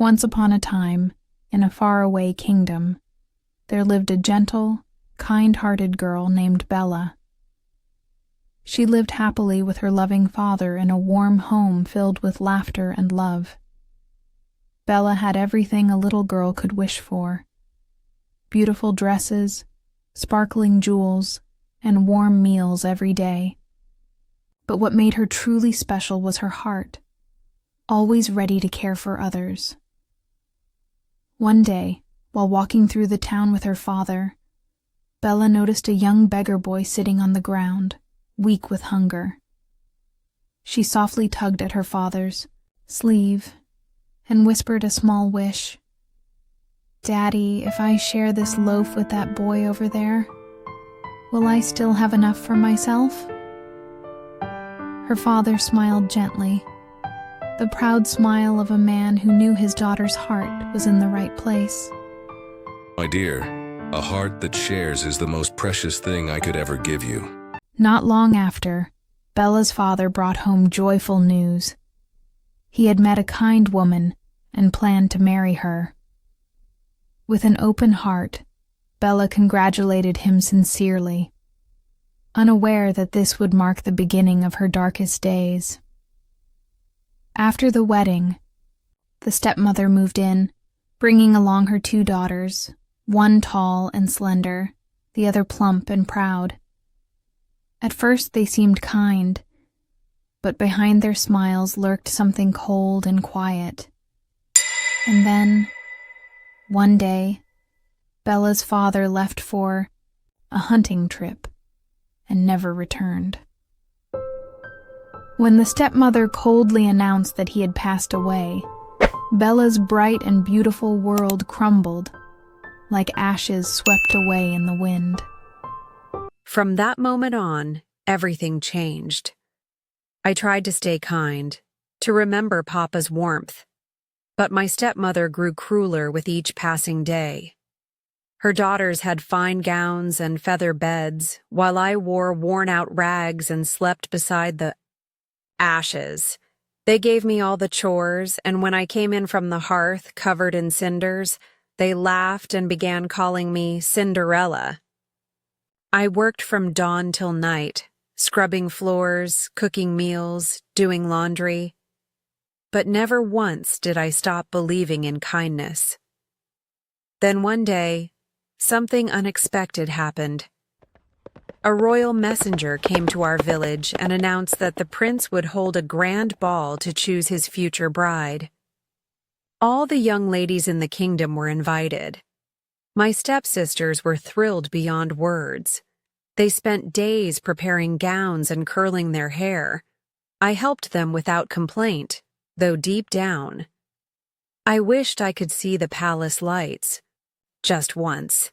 Once upon a time, in a faraway kingdom, there lived a gentle, kind-hearted girl named Bella. She lived happily with her loving father in a warm home filled with laughter and love. Bella had everything a little girl could wish for: beautiful dresses, sparkling jewels, and warm meals every day. But what made her truly special was her heart, always ready to care for others. One day, while walking through the town with her father, Bella noticed a young beggar boy sitting on the ground, weak with hunger. She softly tugged at her father's sleeve and whispered a small wish. "Daddy, if I share this loaf with that boy over there, will I still have enough for myself?" Her father smiled gently, the proud smile of a man who knew his daughter's heart was in the right place. "My dear, a heart that shares is the most precious thing I could ever give you." Not long after, Bella's father brought home joyful news. He had met a kind woman and planned to marry her. With an open heart, Bella congratulated him sincerely, unaware that this would mark the beginning of her darkest days. After the wedding, the stepmother moved in, bringing along her 2 daughters, one tall and slender, the other plump and proud. At first they seemed kind, but behind their smiles lurked something cold and quiet. And then, one day, Bella's father left for a hunting trip and never returned. When the stepmother coldly announced that he had passed away, Bella's bright and beautiful world crumbled, like ashes swept away in the wind. From that moment on, everything changed. I tried to stay kind, to remember Papa's warmth, but my stepmother grew crueler with each passing day. Her daughters had fine gowns and feather beds, while I wore worn-out rags and slept beside the ashes. They gave me all the chores, and when I came in from the hearth covered in cinders, they laughed and began calling me Cinderella. I worked from dawn till night, scrubbing floors, cooking meals, doing laundry. But never once did I stop believing in kindness. Then one day, something unexpected happened. A royal messenger came to our village and announced that the prince would hold a grand ball to choose his future bride. All the young ladies in the kingdom were invited. My stepsisters were thrilled beyond words. They spent days preparing gowns and curling their hair. I helped them without complaint, though deep down, I wished I could see the palace lights, just once.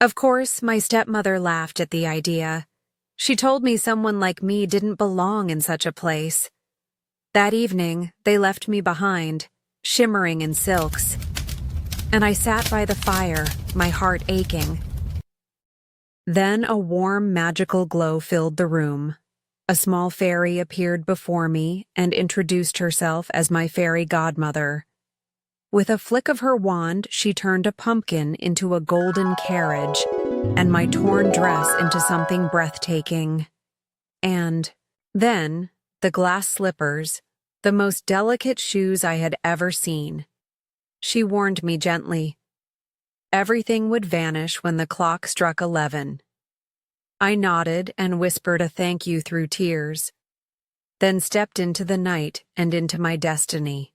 Of course, my stepmother laughed at the idea. She told me someone like me didn't belong in such a place. That evening, they left me behind, shimmering in silks, and I sat by the fire, my heart aching. Then a warm, magical glow filled the room. A small fairy appeared before me and introduced herself as my fairy godmother. With a flick of her wand, she turned a pumpkin into a golden carriage, and my torn dress into something breathtaking. And then, the glass slippers, the most delicate shoes I had ever seen. She warned me gently. Everything would vanish when the clock struck 11. I nodded and whispered a thank you through tears, then stepped into the night and into my destiny.